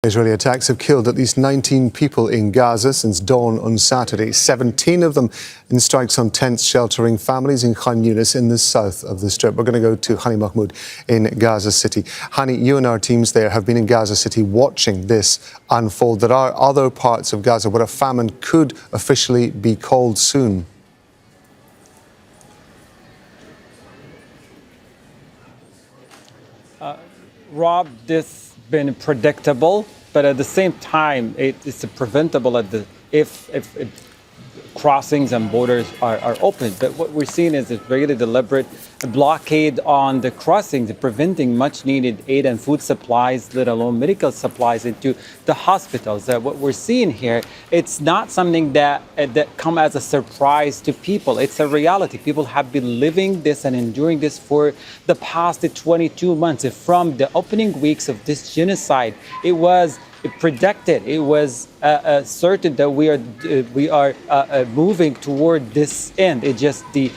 Israeli attacks have killed at least 19 people in Gaza since dawn on Saturday, 17 of them in strikes on tents sheltering families in Khan Yunis in the south of the Strip. We're going to go to Hani Mahmoud in Gaza City. Hani, you and our teams there have been in Gaza City watching this unfold. There are other parts of Gaza where a famine could officially be called soon. Rob, this been predictable, but at the same time, it's preventable if crossings and borders are open. But what we're seeing is a really deliberate blockade on the crossings, preventing much needed aid and food supplies, let alone medical supplies, into the hospitals. What we're seeing here, it's not something that come as a surprise to people. It's a reality. People have been living this and enduring this for the past 22 months. From the opening weeks of this genocide, it was predicted. It was certain that we are moving toward this end. It just the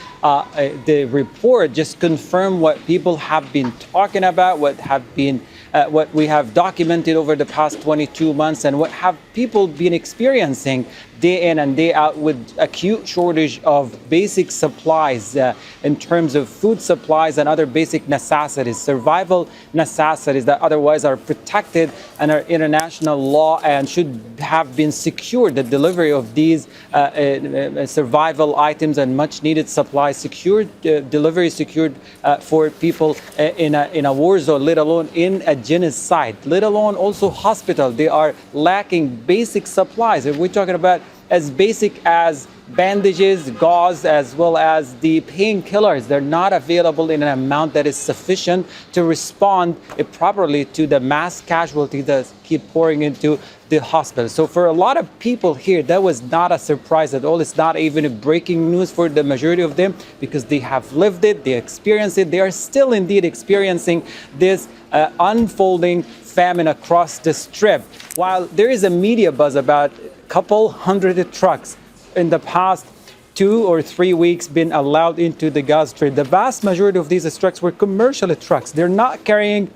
report just confirmed what people have been talking about, what we have documented over the past 22 months, and what have people been experiencing day in and day out, with acute shortage of basic supplies in terms of food supplies and other basic necessities, survival necessities that otherwise are protected under international law and should have been secured. The delivery of these survival items and much needed supplies secured, delivery secured for people in a war zone, let alone in a genocide, let alone also hospital. They are lacking basic supplies. If we're talking about as basic as bandages, gauze, as well as the painkillers, they're not available in an amount that is sufficient to respond properly to the mass casualties that keep pouring into the hospital. So for a lot of people here, that was not a surprise at all. It's not even a breaking news for the majority of them, because they have lived it, they experienced it. They are still indeed experiencing this unfolding famine across the Strip. While there is a media buzz about a couple hundred trucks in the past 2 or 3 weeks been allowed into the Gaza Strip, the vast majority of these trucks were commercial trucks. They're not carrying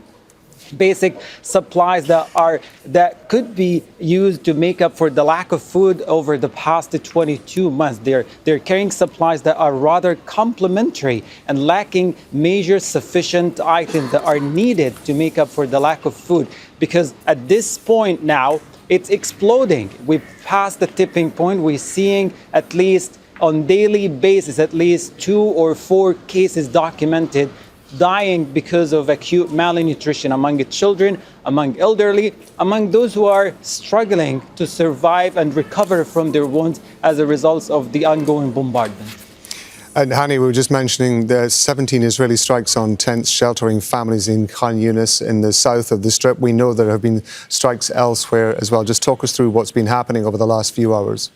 basic supplies that could be used to make up for the lack of food over the past 22 months. They're carrying supplies that are rather complementary and lacking major sufficient items that are needed to make up for the lack of food. Because at this point now, it's exploding. We've passed the tipping point. We're seeing at least on daily basis, at least 2 or 4 cases documented dying because of acute malnutrition among children, among elderly, among those who are struggling to survive and recover from their wounds as a result of the ongoing bombardment. And Hani, we were just mentioning the 17 Israeli strikes on tents sheltering families in Khan Yunis in the south of the Strip. We know there have been strikes elsewhere as well. Just talk us through what's been happening over the last few hours.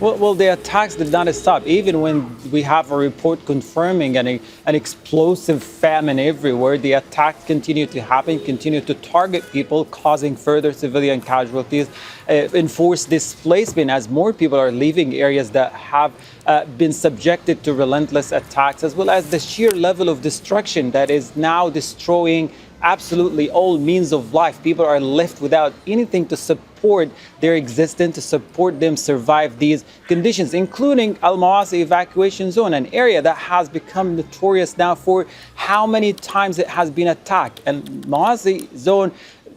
Well, the attacks did not stop. Even when we have a report confirming an explosive famine everywhere, the attacks continue to happen, continue to target people, causing further civilian casualties, enforced displacement as more people are leaving areas that have been subjected to relentless attacks, as well as the sheer level of destruction that is now destroying absolutely all means of life. People are left without anything to support their existence, to support them survive these conditions, including Al Mawasi evacuation zone, an area that has become notorious now for how many times it has been attacked. And Mawasi zone,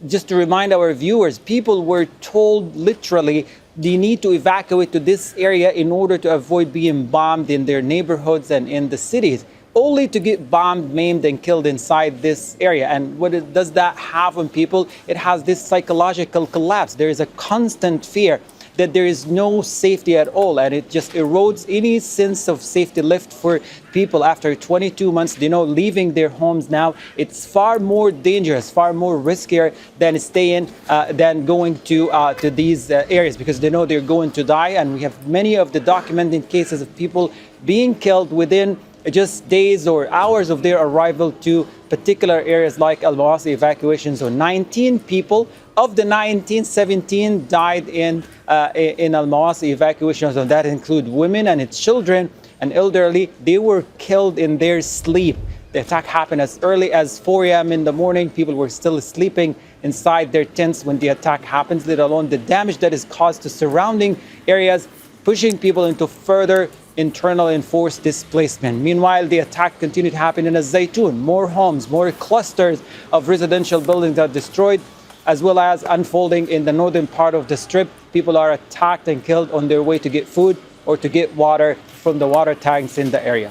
just to remind our viewers, people were told literally they need to evacuate to this area in order to avoid being bombed in their neighborhoods and in the cities, only to get bombed, maimed, and killed inside this area. And what does that have on people? It has this psychological collapse. There is a constant fear that there is no safety at all, and it just erodes any sense of safety left for people after 22 months. Leaving their homes now, it's far more dangerous, far more riskier than staying, than going to these areas, because they know they're going to die. And we have many of the documented cases of people being killed within just days or hours of their arrival to particular areas like Al Mawasi evacuation zone. 19 people of the 19, 17 died in Al Mawasi evacuation zone. That include women and children and elderly. They were killed in their sleep. The attack happened as early as 4 a.m. in the morning. People were still sleeping inside their tents when the attack happens, let alone the damage that is caused to surrounding areas, pushing people into further internal enforced displacement. Meanwhile, the attack continued to happen in Zaytun. More homes, more clusters of residential buildings are destroyed, as well as unfolding in the northern part of the Strip. People are attacked and killed on their way to get food or to get water from the water tanks in the area.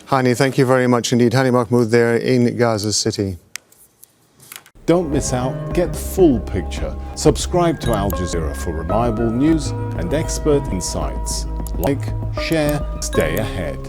Hani, thank you very much indeed. Hani Mahmoud there in Gaza City. Don't miss out, get the full picture. Subscribe to Al Jazeera for reliable news and expert insights. Like, share, stay ahead.